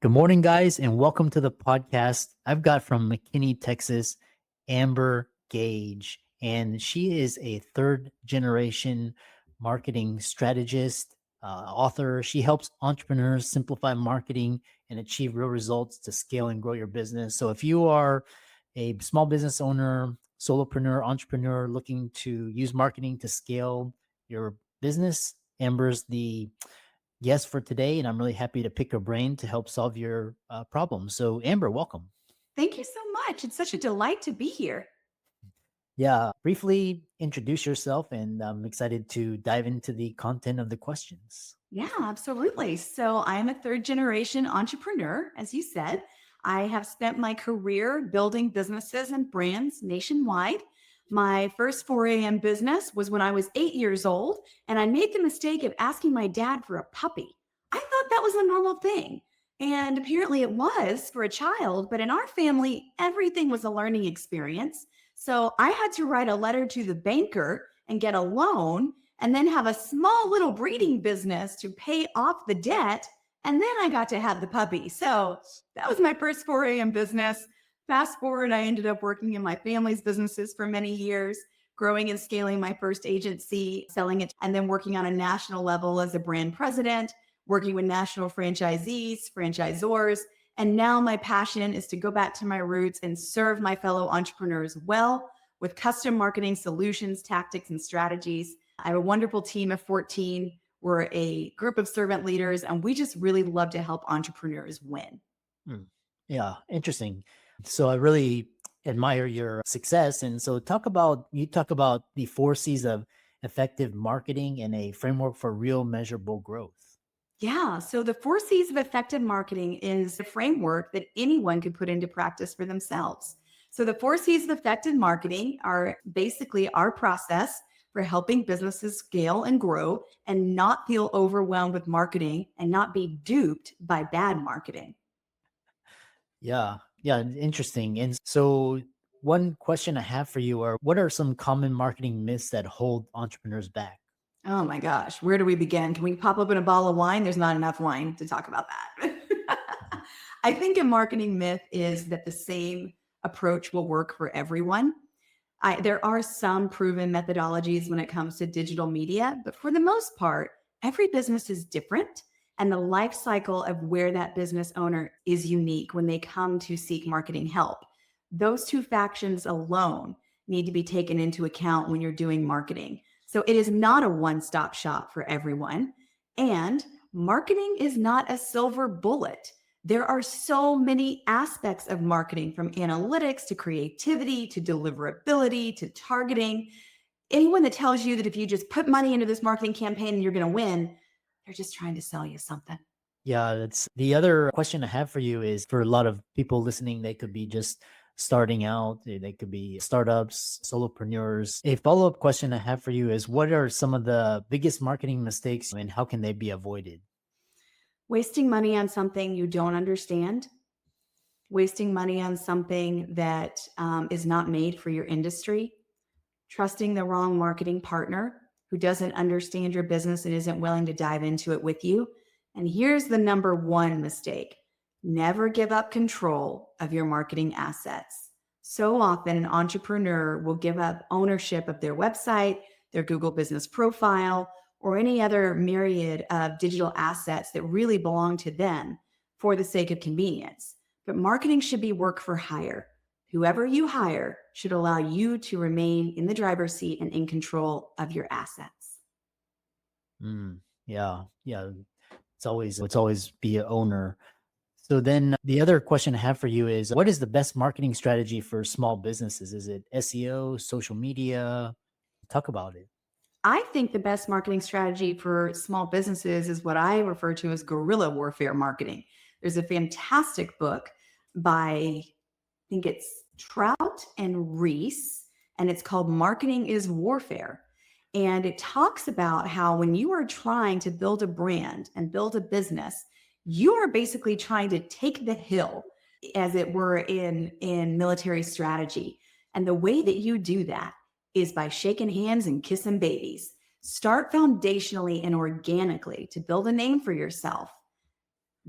Good morning, guys, and welcome to the podcast. I've got from McKinney, Texas, Amber Gage, and she is a third generation marketing strategist, author. She helps entrepreneurs simplify marketing and achieve real results to scale and grow your business. So, if you are a small business owner, solopreneur, entrepreneur looking to use marketing to scale your business, Amber's the guest for today, and I'm really happy to pick your brain to help solve your problem. So, Amber, welcome. Thank you so much. It's such a delight to be here. Yeah, briefly introduce yourself, and I'm excited to dive into the content of the questions. Yeah, absolutely. So, I am a third generation entrepreneur, as you said. I have spent my career building businesses and brands nationwide. My first 4 a.m. business was when I was 8 years old, and I made the mistake of asking my dad for a puppy. I thought that was a normal thing. And apparently it was for a child, but in our family, everything was a learning experience. So I had to write a letter to the banker and get a loan and then have a small little breeding business to pay off the debt. And then I got to have the puppy. So that was my first 4 a.m. business. Fast forward, I ended up working in my family's businesses for many years, growing and scaling my first agency, selling it, and then working on a national level as a brand president, working with national franchisees, franchisors. And now my passion is to go back to my roots and serve my fellow entrepreneurs well with custom marketing solutions, tactics, and strategies. I have a wonderful team of 14. We're a group of servant leaders, and we just really love to help entrepreneurs win. Hmm. Yeah, interesting. So, I really admire your success. And so, you talk about the four C's of effective marketing and a framework for real measurable growth. Yeah. So the 4 C's of effective marketing is a framework that anyone could put into practice for themselves. So the 4 C's of effective marketing are basically our process for helping businesses scale and grow and not feel overwhelmed with marketing and not be duped by bad marketing. Yeah, yeah, interesting. And so, one question I have for you are what are some common marketing myths that hold entrepreneurs back? Oh my gosh, where do we begin? Can we pop open a bottle of wine? There's not enough wine to talk about that. I think a marketing myth is that the same approach will work for everyone. There are some proven methodologies when it comes to digital media, but for the most part, every business is different. And the life cycle of where that business owner is unique when they come to seek marketing help. Those two factions alone need to be taken into account when you're doing marketing. So it is not a one stop shop for everyone. And marketing is not a silver bullet. There are so many aspects of marketing, from analytics to creativity to deliverability to targeting. Anyone that tells you that if you just put money into this marketing campaign and you're going to win, they're just trying to sell you something. Yeah, that's the other question I have for you is for a lot of people listening, they could be just starting out, they could be startups, solopreneurs. A follow up question I have for you is what are some of the biggest marketing mistakes and how can they be avoided? Wasting money on something you don't understand, wasting money on something that is not made for your industry, trusting the wrong marketing partner who doesn't understand your business and isn't willing to dive into it with you. And here's the number one mistake: never give up control of your marketing assets. So often, an entrepreneur will give up ownership of their website, their Google business profile, or any other myriad of digital assets that really belong to them for the sake of convenience. But marketing should be work for hire. Whoever you hire should allow you to remain in the driver's seat and in control of your assets. Yeah, yeah. It's always be a owner. So then the other question I have for you is what is the best marketing strategy for small businesses? Is it SEO, social media? Talk about it. I think the best marketing strategy for small businesses is what I refer to as guerrilla warfare marketing. There's a fantastic book by, I think it's Trout and Reese, and it's called Marketing is Warfare. And it talks about how when you are trying to build a brand and build a business, you are basically trying to take the hill, as it were, in military strategy. And the way that you do that is by shaking hands and kissing babies. Start foundationally and organically to build a name for yourself.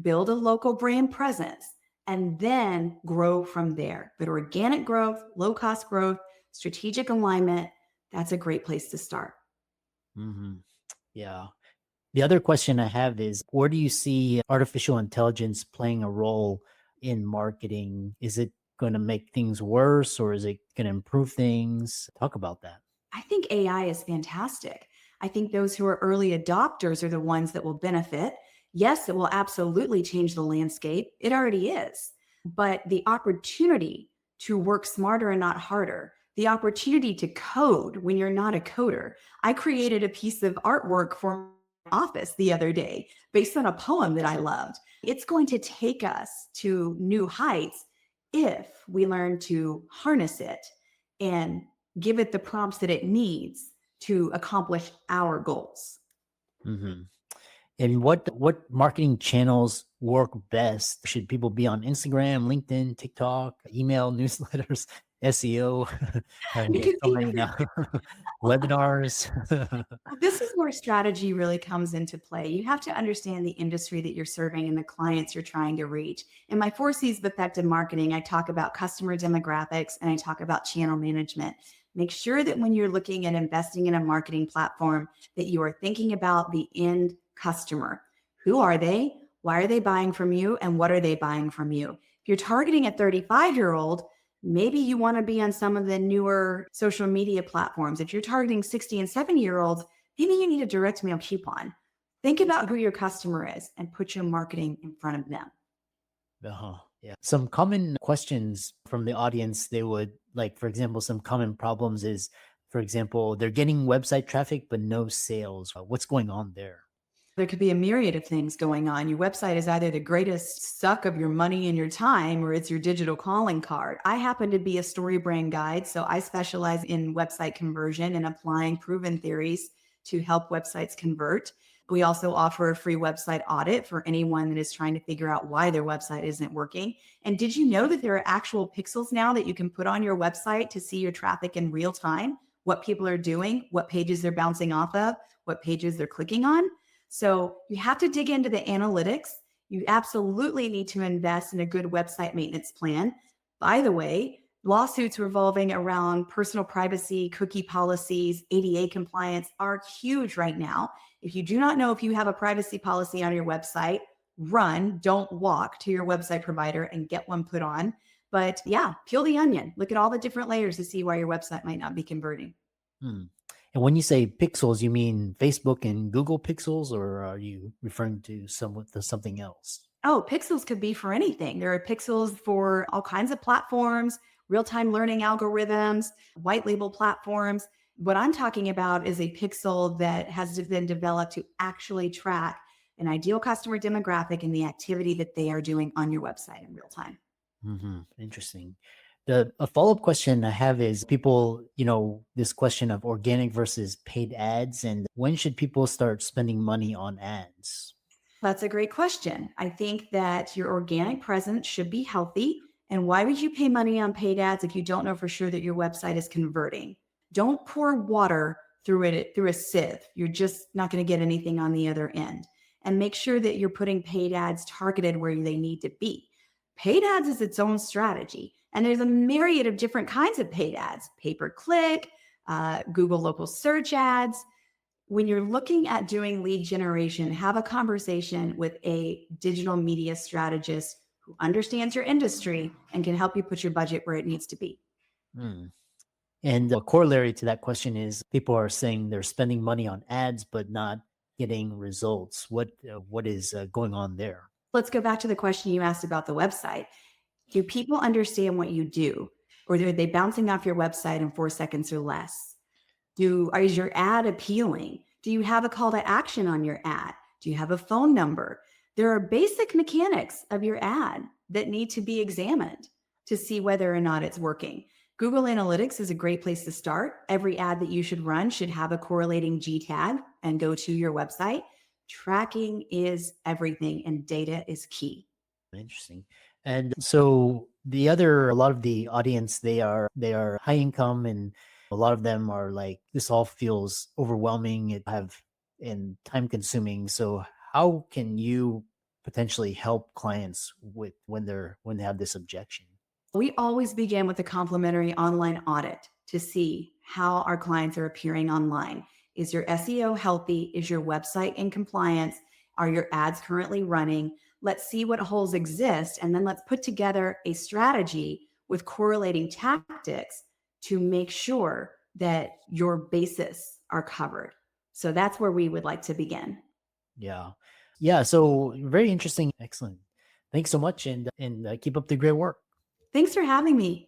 build a local brand presence, and then grow from there. But organic growth, low cost growth, strategic alignment, that's a great place to start. Hmm. Yeah. The other question I have is, where do you see artificial intelligence playing a role in marketing? Is it going to make things worse, or is it going to improve things? Talk about that. I think AI is fantastic. I think those who are early adopters are the ones that will benefit. Yes, it will absolutely change the landscape. It already is. But the opportunity to work smarter and not harder, the opportunity to code when you're not a coder. I created a piece of artwork for my office the other day based on a poem that I loved. It's going to take us to new heights if we learn to harness it and give it the prompts that it needs to accomplish our goals. Hmm. And what marketing channels work best? Should people be on Instagram, LinkedIn, TikTok, email, newsletters, SEO? You There's can so be many now. Webinars. Well, this is where strategy really comes into play. You have to understand the industry that you're serving and the clients you're trying to reach. In my 4 C's of effective marketing, I talk about customer demographics and I talk about channel management. Make sure that when you're looking at investing in a marketing platform, that you are thinking about the end customer. Who are they? Why are they buying from you? And what are they buying from you? If you're targeting a 35-year-old, maybe you want to be on some of the newer social media platforms. If you're targeting 60 and 70-year-olds, maybe you need a direct mail coupon. Think about who your customer is and put your marketing in front of them. Uh-huh. Yeah. Some common questions from the audience, they would like, for example, some common problems is, for example, they're getting website traffic, but no sales. What's going on there? There could be a myriad of things going on. Your website is either the greatest suck of your money and your time, or it's your digital calling card. I happen to be a story brand guide, so I specialize in website conversion and applying proven theories to help websites convert. We also offer a free website audit for anyone that is trying to figure out why their website isn't working. And did you know that there are actual pixels now that you can put on your website to see your traffic in real time, what people are doing, what pages they're bouncing off of, what pages they're clicking on? So you have to dig into the analytics. You absolutely need to invest in a good website maintenance plan. By the way, lawsuits revolving around personal privacy, cookie policies, ADA compliance are huge right now. If you do not know if you have a privacy policy on your website, run, don't walk to your website provider and get one put on. But yeah, peel the onion. Look at all the different layers to see why your website might not be converting. Hmm. And when you say pixels, you mean Facebook and Google pixels, or are you referring to something else? Oh, pixels could be for anything. There are pixels for all kinds of platforms, real time learning algorithms, white label platforms. What I'm talking about is a pixel that has been developed to actually track an ideal customer demographic and the activity that they are doing on your website in real time. Hmm. Interesting. A follow-up question I have is people, this question of organic versus paid ads, and when should people start spending money on ads? That's a great question. I think that your organic presence should be healthy. And why would you pay money on paid ads if you don't know for sure that your website is converting? Don't pour water through a sieve. You're just not going to get anything on the other end. And make sure that you're putting paid ads targeted where they need to be. Paid ads is its own strategy. And there's a myriad of different kinds of paid ads, pay per click, Google local search ads. When you're looking at doing lead generation, have a conversation with a digital media strategist who understands your industry and can help you put your budget where it needs to be. Hmm. And a corollary to that question is people are saying they're spending money on ads, but not getting results. What is going on there? Let's go back to the question you asked about the website. Do people understand what you do? Or are they bouncing off your website in 4 seconds or less? Is your ad appealing? Do you have a call to action on your ad? Do you have a phone number? There are basic mechanics of your ad that need to be examined to see whether or not it's working. Google Analytics is a great place to start. Every ad that you should run should have a correlating G tag and go to your website. Tracking is everything and data is key. Interesting. And so a lot of the audience, they are high income, and a lot of them are like, this all feels overwhelming, and time consuming. So how can you potentially help clients with when they have this objection? We always begin with a complimentary online audit to see how our clients are appearing online. Is your SEO healthy? Is your website in compliance? Are your ads currently running? Let's see what holes exist. And then let's put together a strategy with correlating tactics to make sure that your bases are covered. So that's where we would like to begin. Yeah. Yeah. So very interesting. Excellent. Thanks so much, and keep up the great work. Thanks for having me.